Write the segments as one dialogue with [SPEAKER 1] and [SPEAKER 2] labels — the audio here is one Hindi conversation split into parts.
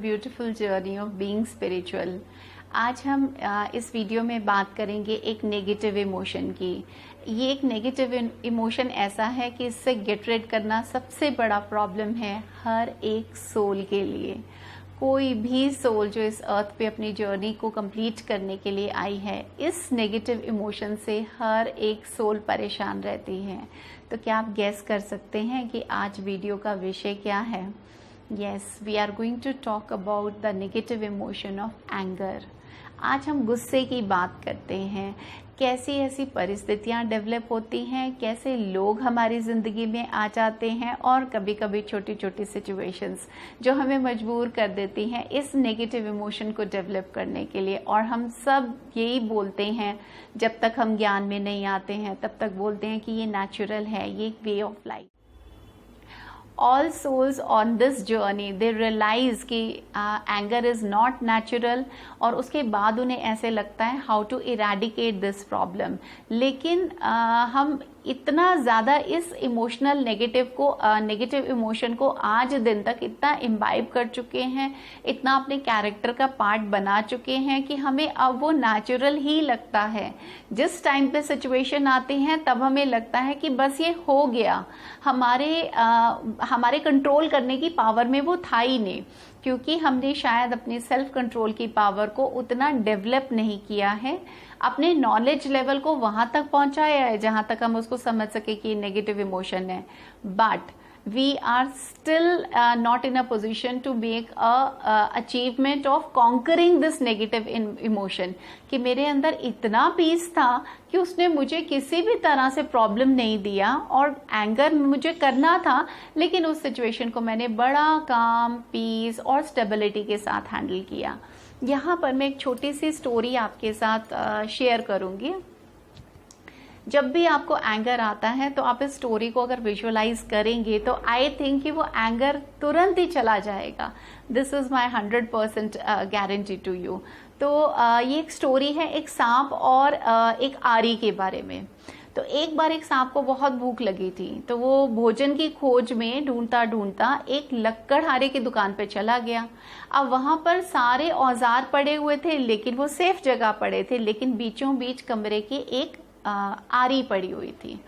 [SPEAKER 1] Beautiful journey of being spiritual. आज हम इस वीडियो में बात करेंगे एक नेगेटिव इमोशन की। ये एक नेगेटिव इमोशन ऐसा है कि इससे गेट रेड करना सबसे बड़ा प्रॉब्लम है हर एक सोल के लिए। कोई भी सोल जो इस अर्थ पे अपनी जर्नी को कंप्लीट करने के लिए आई है, इस नेगेटिव इमोशन से हर एक सोल परेशान रहती है। तो क्या आप गेस कर सकते हैं कि आज वीडियो का विषय क्या है? Yes, we are going to talk about the negative emotion of anger. आज हम गुस्से की बात करते हैं। कैसी ऐसी परिस्थितियां डेवलप होती हैं, कैसे लोग हमारी ज़िंदगी में आ जाते हैं और कभी कभी छोटी छोटी सिचुएशंस जो हमें मजबूर कर देती हैं इस नेगेटिव इमोशन को डेवलप करने के लिए। और हम सब यही बोलते हैं, जब तक हम ज्ञान में नहीं आते हैं तब तक बोलते हैं कि ये नेचुरल है, ये एक way of life. All souls on this journey they realize कि anger is not natural और उसके बाद उन्हें ऐसे लगता है how to eradicate this problem। लेकिन हम इतना ज़्यादा इस इमोशनल नेगेटिव इमोशन को आज दिन तक इतना इम्बाइब कर चुके हैं, इतना अपने कैरेक्टर का पार्ट बना चुके हैं कि हमें अब वो नेचुरल ही लगता है। जिस टाइम पे सिचुएशन आती हैं तब हमें लगता है कि बस ये हो गया, हमारे कंट्रोल करने की पावर में वो था ही नहीं, क्योंकि हमने शायद अपनी सेल्फ कंट्रोल की पावर को उतना डेवलप नहीं किया है, अपने नॉलेज लेवल को वहां तक पहुंचाया है जहां तक हम उसको समझ सके कि नेगेटिव इमोशन है। But we are still not in a position to make achievement of conquering this negative emotion कि मेरे अंदर इतना पीस था कि उसने मुझे किसी भी तरह से प्रॉब्लम नहीं दिया और एंगर मुझे करना था, लेकिन उस सिचुएशन को मैंने बड़ा काम, पीस और स्टेबिलिटी के साथ हैंडल किया। यहाँ पर मैं एक छोटी सी स्टोरी आपके साथ शेयर करूंगी। जब भी आपको एंगर आता है तो आप इस स्टोरी को अगर विजुअलाइज करेंगे तो आई थिंक कि वो एंगर तुरंत ही चला जाएगा। This is my 100% guarantee to you. तो ये एक स्टोरी है एक सांप और एक आरी के बारे में। तो एक बार एक सांप को बहुत भूख लगी थी, तो वो भोजन की खोज में ढूंढता ढूंढता एक लक्कड़हारे की दुकान पे चला गया। अब वहां पर सारे औजार पड़े हुए थे, लेकिन वो सेफ जगह पड़े थे, लेकिन बीचों बीच कमरे की एक आरी पड़ी हुई थी।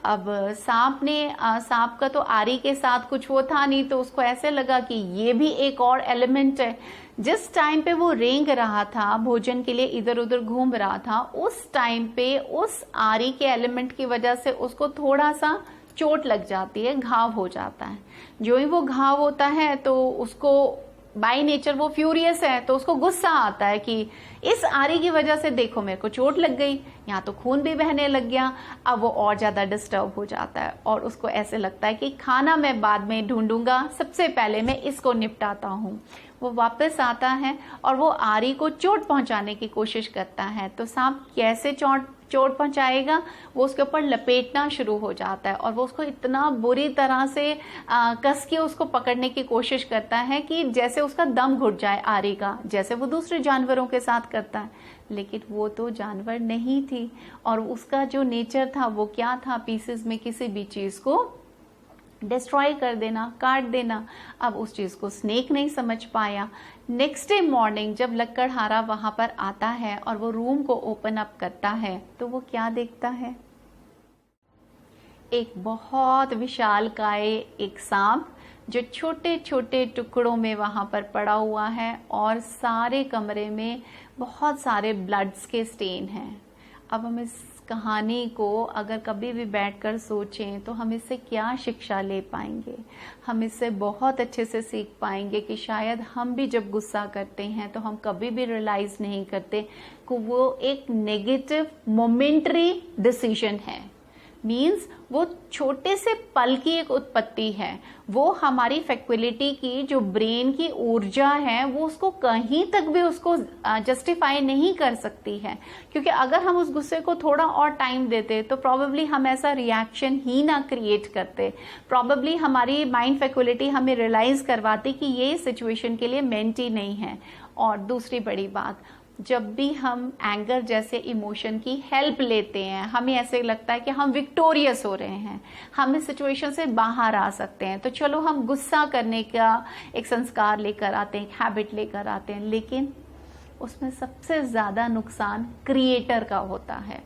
[SPEAKER 1] अब सांप का तो आरी के साथ कुछ वो था नहीं, तो उसको ऐसे लगा कि ये भी एक और एलिमेंट है। जिस टाइम पे वो रेंग रहा था, भोजन के लिए इधर उधर घूम रहा था, उस टाइम पे उस आरी के एलिमेंट की वजह से उसको थोड़ा सा चोट लग जाती है, घाव हो जाता है। जो ही वो घाव होता है तो उसको बाय नेचर वो फ्यूरियस है, तो उसको गुस्सा आता है कि इस आरी की वजह से देखो मेरे को चोट लग गई, यहाँ तो खून भी बहने लग गया। अब वो और ज्यादा डिस्टर्ब हो जाता है और उसको ऐसे लगता है कि खाना मैं बाद में ढूंढूंगा, सबसे पहले मैं इसको निपटाता हूँ। वो वापस आता है और वो आरी को चोट पहुंचाने की कोशिश करता है। तो सांप कैसे चोट पहुंचाएगा, वो उसके ऊपर लपेटना शुरू हो जाता है और वो उसको इतना बुरी तरह से कस के उसको पकड़ने की कोशिश करता है कि जैसे उसका दम घुट जाए आरी का, जैसे वो दूसरे जानवरों के साथ करता है। लेकिन वो तो जानवर नहीं थी और उसका जो नेचर था वो क्या था, पीसेस में किसी भी चीज को डिस्ट्रॉय कर देना, काट देना। अब उस चीज को स्नेक नहीं समझ पाया। नेक्स्ट डे मॉर्निंग जब लक्कड़हारा वहां पर आता है और वो रूम को ओपन अप करता है तो वो क्या देखता है? एक बहुत विशालकाय एक सांप जो छोटे छोटे टुकड़ों में वहां पर पड़ा हुआ है और सारे कमरे में बहुत सारे ब्लड्स के स्टेन हैं। अब हम इस कहानी को अगर कभी भी बैठकर सोचें तो हम इससे क्या शिक्षा ले पाएंगे? हम इससे बहुत अच्छे से सीख पाएंगे कि शायद हम भी जब गुस्सा करते हैं तो हम कभी भी रियलाइज नहीं करते कि वो एक नेगेटिव मोमेंटरी डिसीजन है। मीन्स वो छोटे से पल की एक उत्पत्ति है, वो हमारी फैक्युलिटी की जो ब्रेन की ऊर्जा है वो उसको कहीं तक भी उसको जस्टिफाई नहीं कर सकती है। क्योंकि अगर हम उस गुस्से को थोड़ा और टाइम देते तो प्रॉबेबली हम ऐसा रिएक्शन ही ना क्रिएट करते, प्रॉबेबली हमारी माइंड फैक्युलिटी हमें रियलाइज करवाती कि ये सिचुएशन के लिए मेंट ही नहीं है। और दूसरी बड़ी बात, जब भी हम एंगर जैसे इमोशन की हेल्प लेते हैं, हमें ऐसे लगता है कि हम विक्टोरियस हो रहे हैं, हम इस सिचुएशन से बाहर आ सकते हैं, तो चलो हम गुस्सा करने का एक संस्कार लेकर आते हैं, एक हैबिट लेकर आते हैं, लेकिन उसमें सबसे ज्यादा नुकसान क्रिएटर का होता है।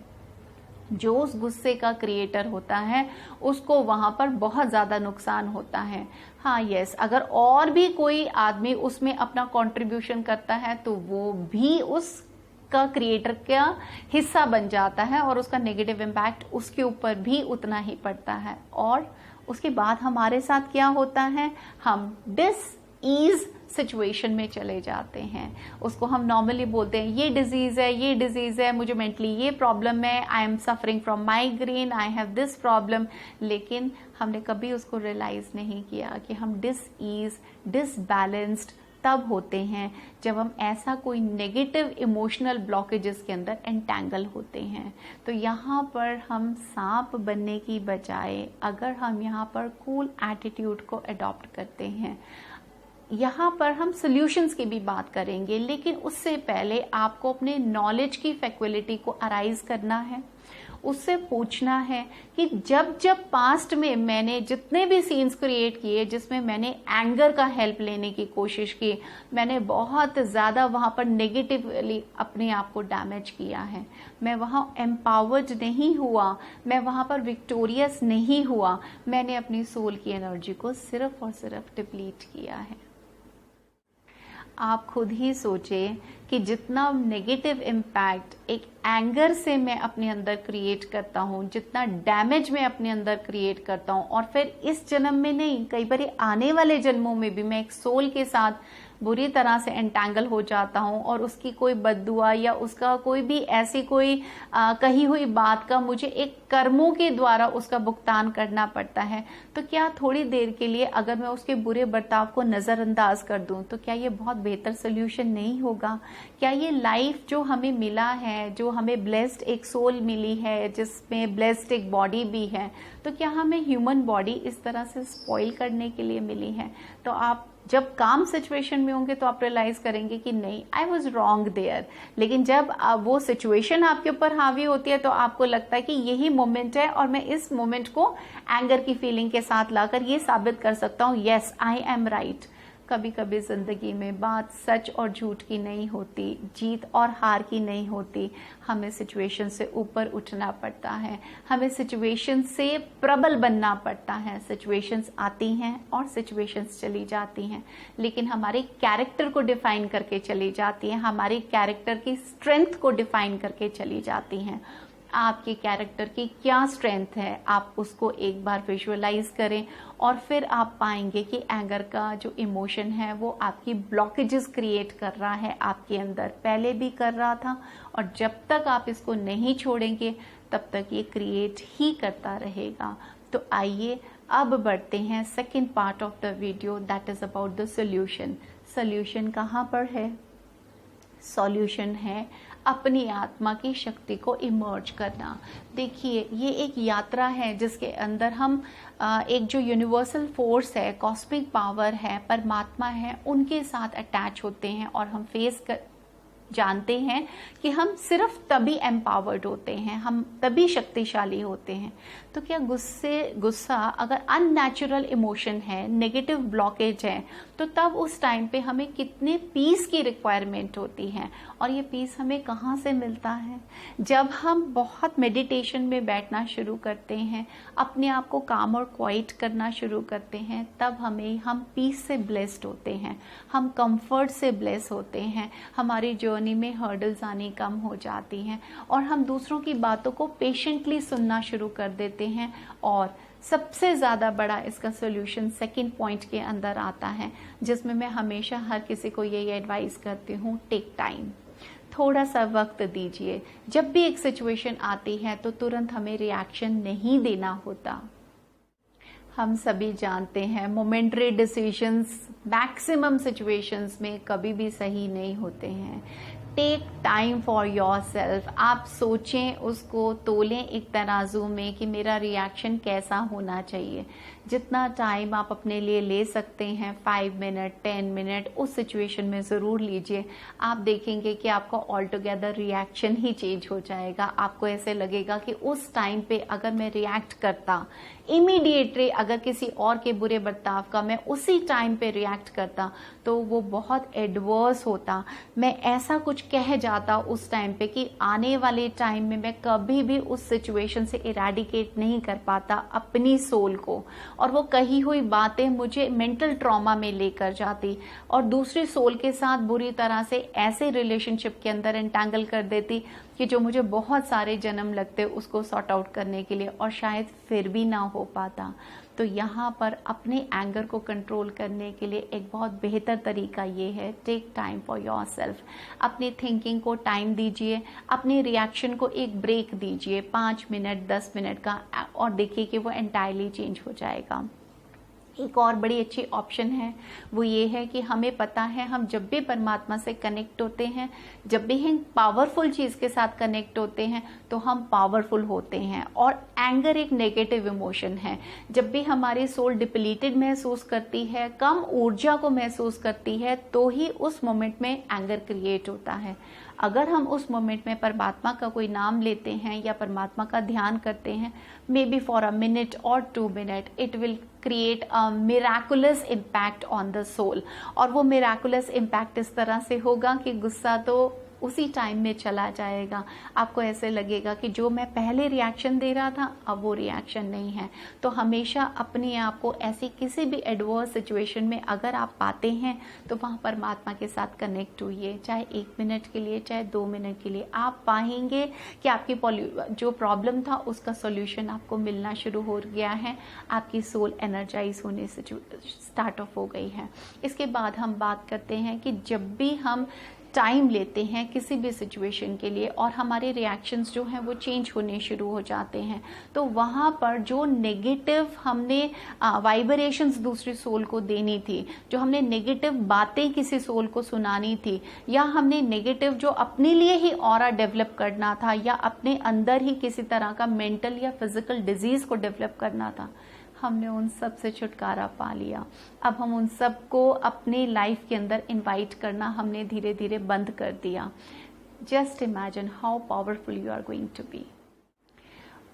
[SPEAKER 1] जो उस गुस्से का क्रिएटर होता है उसको वहां पर बहुत ज्यादा नुकसान होता है। हाँ यस, अगर और भी कोई आदमी उसमें अपना कंट्रीब्यूशन करता है तो वो भी उसका क्रिएटर का हिस्सा बन जाता है और उसका नेगेटिव इम्पैक्ट उसके ऊपर भी उतना ही पड़ता है। और उसके बाद हमारे साथ क्या होता है, हम डिसईज सिचुएशन में चले जाते हैं। उसको हम नॉर्मली बोलते हैं ये डिजीज है, ये डिजीज है, मुझे मेंटली ये प्रॉब्लम है, I am suffering from migraine, I have this problem. लेकिन हमने कभी उसको रियलाइज नहीं किया कि हम डिसईज, डिसबैलेंस्ड तब होते हैं जब हम ऐसा कोई नेगेटिव इमोशनल ब्लॉकेजेस के अंदर एंटैंगल होते हैं। तो यहाँ पर हम सांप बनने की बजाय अगर हम यहाँ पर कूल एटीट्यूड को अडॉप्ट करते हैं, यहाँ पर हम सॉल्यूशंस की भी बात करेंगे, लेकिन उससे पहले आपको अपने नॉलेज की फैक्युलिटी को अराइज करना है, उससे पूछना है कि जब जब पास्ट में मैंने जितने भी सीन्स क्रिएट किए जिसमें मैंने एंगर का हेल्प लेने की कोशिश की, मैंने बहुत ज़्यादा वहाँ पर नेगेटिवली अपने आप को डैमेज किया है, मैं वहाँ एम्पावर्ड नहीं हुआ, मैं वहाँ पर विक्टोरियस नहीं हुआ, मैंने अपनी सोल की एनर्जी को सिर्फ और सिर्फ डिप्लीट किया है। आप खुद ही सोचें कि जितना नेगेटिव इम्पैक्ट एक एंगर से मैं अपने अंदर क्रिएट करता हूँ, जितना डैमेज मैं अपने अंदर क्रिएट करता हूँ, और फिर इस जन्म में नहीं, कई बार आने वाले जन्मों में भी मैं एक सोल के साथ बुरी तरह से एंटैंगल हो जाता हूँ और उसकी कोई बद्दुआ या उसका कोई भी ऐसी कोई कही हुई बात का मुझे एक कर्मों के द्वारा उसका भुगतान करना पड़ता है। तो क्या थोड़ी देर के लिए अगर मैं उसके बुरे बर्ताव को नज़रअंदाज कर दूं तो क्या ये बहुत बेहतर सोल्यूशन नहीं होगा? क्या ये लाइफ जो हमें मिला है, जो हमें ब्लेस्ड एक सोल मिली है जिसमें ब्लेस्ड एक बॉडी भी है, तो क्या हमें ह्यूमन बॉडी इस तरह से स्पॉइल करने के लिए मिली है? तो आप जब काम सिचुएशन में होंगे तो आप रियलाइज करेंगे कि नहीं, आई वॉज रॉन्ग देयर। लेकिन जब वो सिचुएशन आपके ऊपर हावी होती है तो आपको लगता है कि यही मोमेंट है और मैं इस मोमेंट को एंगर की फीलिंग के साथ लाकर ये साबित कर सकता हूँ, यस आई एम राइट। कभी कभी जिंदगी में बात सच और झूठ की नहीं होती, जीत और हार की नहीं होती, हमें सिचुएशन से ऊपर उठना पड़ता है, हमें सिचुएशन से प्रबल बनना पड़ता है। सिचुएशंस आती हैं और सिचुएशंस चली जाती हैं, लेकिन हमारे कैरेक्टर को डिफाइन करके चली जाती हैं, हमारे कैरेक्टर की स्ट्रेंथ को डिफाइन करके चली जाती हैं। आपके कैरेक्टर की क्या स्ट्रेंथ है, आप उसको एक बार विजुअलाइज करें और फिर आप पाएंगे कि एंगर का जो इमोशन है वो आपकी ब्लॉकेजेस क्रिएट कर रहा है आपके अंदर, पहले भी कर रहा था, और जब तक आप इसको नहीं छोड़ेंगे तब तक ये क्रिएट ही करता रहेगा। तो आइए अब बढ़ते हैं second part of the video, that is about the solution. Solution कहाँ पर है? सॉल्यूशन है अपनी आत्मा की शक्ति को इमर्ज करना। देखिए, ये एक यात्रा है जिसके अंदर हम एक जो यूनिवर्सल फोर्स है, कॉस्मिक पावर है, परमात्मा है, उनके साथ अटैच होते हैं और हम जानते हैं कि हम सिर्फ तभी एम्पावर्ड होते हैं, हम तभी शक्तिशाली होते हैं। तो क्या गुस्सा अगर अननेचुरल इमोशन है, नेगेटिव ब्लॉकेज है, तो तब उस टाइम पे हमें कितने पीस की रिक्वायरमेंट होती है, और ये पीस हमें कहाँ से मिलता है? जब हम बहुत मेडिटेशन में बैठना शुरू करते हैं, अपने आप को काम और क्वाइट करना शुरू करते हैं, तब हम पीस से ब्लेस्ड होते हैं, हम कंफर्ट से ब्लेस होते हैं, हमारी जर्नी में हर्डल्स आनी कम हो जाती हैं और हम दूसरों की बातों को पेशेंटली सुनना शुरू कर देते हैं। और सबसे ज़्यादा बड़ा इसका सोल्यूशन सेकंड पॉइंट के अंदर आता है, जिसमें मैं हमेशा हर किसी को यही एडवाइस करती हूँ, टेक टाइम। थोड़ा सा वक्त दीजिए। जब भी एक सिचुएशन आती है तो तुरंत हमें रिएक्शन नहीं देना होता। हम सभी जानते हैं मोमेंटरी डिसीजंस मैक्सिमम सिचुएशंस में कभी भी सही नहीं होते हैं। Take time for yourself. आप सोचें, उसको तोलें एक तराजू में कि मेरा रिएक्शन कैसा होना चाहिए। जितना टाइम आप अपने लिए ले सकते हैं, 5 मिनट 10 मिनट, उस सिचुएशन में ज़रूर लीजिए। आप देखेंगे कि आपका ऑल टुगेदर रिएक्शन ही चेंज हो जाएगा। आपको ऐसे लगेगा कि उस टाइम पे अगर मैं रिएक्ट करता इमीडिएटली, अगर किसी और के बुरे बर्ताव का मैं उसी टाइम पे रिएक्ट करता तो वो बहुत एडवर्स होता। मैं ऐसा कुछ कह जाता उस टाइम पे कि आने वाले टाइम में मैं कभी भी उस सिचुएशन से इरेडिकेट नहीं कर पाता अपनी सोल को, और वो कही हुई बातें मुझे मेंटल ट्रॉमा में लेकर जाती और दूसरी सोल के साथ बुरी तरह से ऐसे रिलेशनशिप के अंदर एंटेंगल कर देती कि जो मुझे बहुत सारे जन्म लगते उसको सॉर्ट आउट करने के लिए, और शायद फिर भी ना हो पाता। तो यहाँ पर अपने एंगर को कंट्रोल करने के लिए एक बहुत बेहतर तरीका ये है, take time for yourself. अपनी थिंकिंग को टाइम दीजिए, अपने रिएक्शन को एक ब्रेक दीजिए 5 मिनट 10 मिनट का, और देखिए कि वो एंटायरली चेंज हो जाएगा। एक और बड़ी अच्छी ऑप्शन है, वो ये है कि हमें पता है हम जब भी परमात्मा से कनेक्ट होते हैं, जब भी हम पावरफुल चीज़ के साथ कनेक्ट होते हैं तो हम पावरफुल होते हैं। और एंगर एक नेगेटिव इमोशन है। जब भी हमारी सोल डिप्लीटेड महसूस करती है, कम ऊर्जा को महसूस करती है, तो ही उस मोमेंट में एंगर क्रिएट होता है। अगर हम उस मोमेंट में परमात्मा का कोई नाम लेते हैं या परमात्मा का ध्यान करते हैं, maybe for a minute और 2 minute, it will create a miraculous impact on the soul. और वो मिराकुलस इम्पैक्ट इस तरह से होगा कि गुस्सा तो उसी टाइम में चला जाएगा। आपको ऐसे लगेगा कि जो मैं पहले रिएक्शन दे रहा था अब वो रिएक्शन नहीं है। तो हमेशा अपने आप को ऐसी किसी भी एडवर्स सिचुएशन में अगर आप पाते हैं तो वहाँ परमात्मा के साथ कनेक्ट हुइए, चाहे 1 मिनट के लिए चाहे 2 मिनट के लिए। आप पाएंगे कि आपकी जो प्रॉब्लम था उसका सॉल्यूशन आपको मिलना शुरू हो गया है। आपकी सोल एनर्जाइज होने से स्टार्ट ऑफ हो गई है। इसके बाद हम बात करते हैं कि जब भी हम टाइम लेते हैं किसी भी सिचुएशन के लिए और हमारे रिएक्शंस जो हैं वो चेंज होने शुरू हो जाते हैं, तो वहाँ पर जो नेगेटिव हमने वाइब्रेशंस दूसरी सोल को देनी थी, जो हमने नेगेटिव बातें किसी सोल को सुनानी थी, या हमने नेगेटिव जो अपने लिए ही ऑरा डेवलप करना था, या अपने अंदर ही किसी तरह का मेंटल या फिजिकल डिजीज को डेवलप करना था, हमने उन सब से छुटकारा पा लिया। अब हम उन सब को अपने लाइफ के अंदर इनवाइट करना हमने धीरे धीरे बंद कर दिया। Just imagine how powerful you are going to be.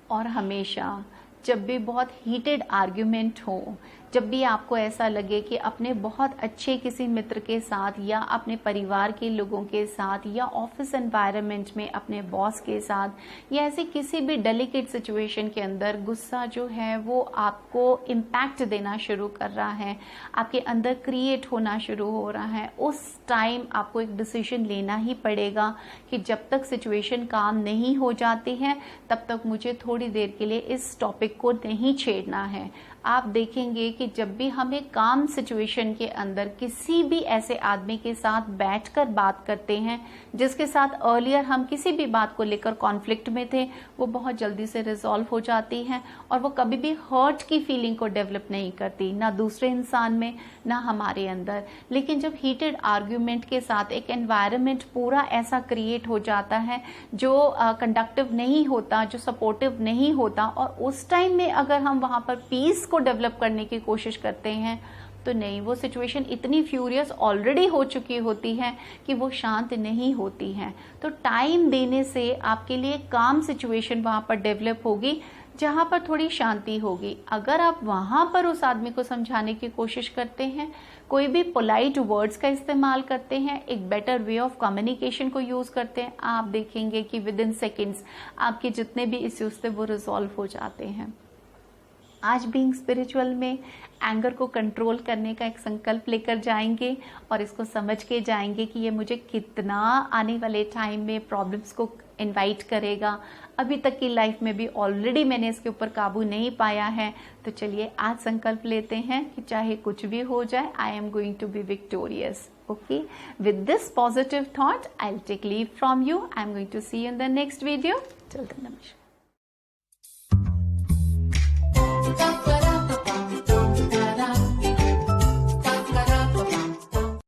[SPEAKER 1] और हमेशा जब भी बहुत हीटेड आर्ग्यूमेंट हो, जब भी आपको ऐसा लगे कि अपने बहुत अच्छे किसी मित्र के साथ या अपने परिवार के लोगों के साथ या ऑफिस एनवायरनमेंट में अपने बॉस के साथ या ऐसे किसी भी डेलिकेट सिचुएशन के अंदर गुस्सा जो है वो आपको इम्पैक्ट देना शुरू कर रहा है, आपके अंदर क्रिएट होना शुरू हो रहा है, उस टाइम आपको एक डिसीजन लेना ही पड़ेगा कि जब तक सिचुएशन काम नहीं हो जाती है तब तक मुझे थोड़ी देर के लिए इस टॉपिक को नहीं छेड़ना है। आप देखेंगे कि जब भी हम एक काम सिचुएशन के अंदर किसी भी ऐसे आदमी के साथ बैठकर बात करते हैं जिसके साथ अर्लियर हम किसी भी बात को लेकर कॉन्फ्लिक्ट में थे, वो बहुत जल्दी से रिजॉल्व हो जाती है और वो कभी भी हर्ट की फीलिंग को डेवलप नहीं करती, ना दूसरे इंसान में ना हमारे अंदर। लेकिन जब हीटेड आर्ग्यूमेंट के साथ एक एनवायरनमेंट पूरा ऐसा क्रिएट हो जाता है जो कंडक्टिव नहीं होता, जो सपोर्टिव नहीं होता, और उस टाइम में अगर हम वहां पर पीस को डेवलप करने की कोशिश करते हैं तो नहीं, वो सिचुएशन इतनी फ्यूरियस ऑलरेडी हो चुकी होती है कि वो शांत नहीं होती है। तो टाइम देने से आपके लिए काम सिचुएशन वहां पर डेवलप होगी जहां पर थोड़ी शांति होगी। अगर आप वहां पर उस आदमी को समझाने की कोशिश करते हैं, कोई भी पोलाइट वर्ड्स का इस्तेमाल करते हैं, एक बेटर वे ऑफ कम्युनिकेशन को यूज करते हैं, आप देखेंगे कि विद इन सेकेंड्स आपके जितने भी इश्यूज थे वो रिजॉल्व हो जाते हैं। आज बीइंग स्पिरिचुअल में एंगर को कंट्रोल करने का एक संकल्प लेकर जाएंगे और इसको समझ के जाएंगे कि ये मुझे कितना आने वाले टाइम में प्रॉब्लम्स को इनवाइट करेगा। अभी तक की लाइफ में भी ऑलरेडी मैंने इसके ऊपर काबू नहीं पाया है, तो चलिए आज संकल्प लेते हैं कि चाहे कुछ भी हो जाए, I am going to be victorious. Okay, with this positive thought, I'll take leave from you. I'm going to see you in the next video. Till then, namaskar.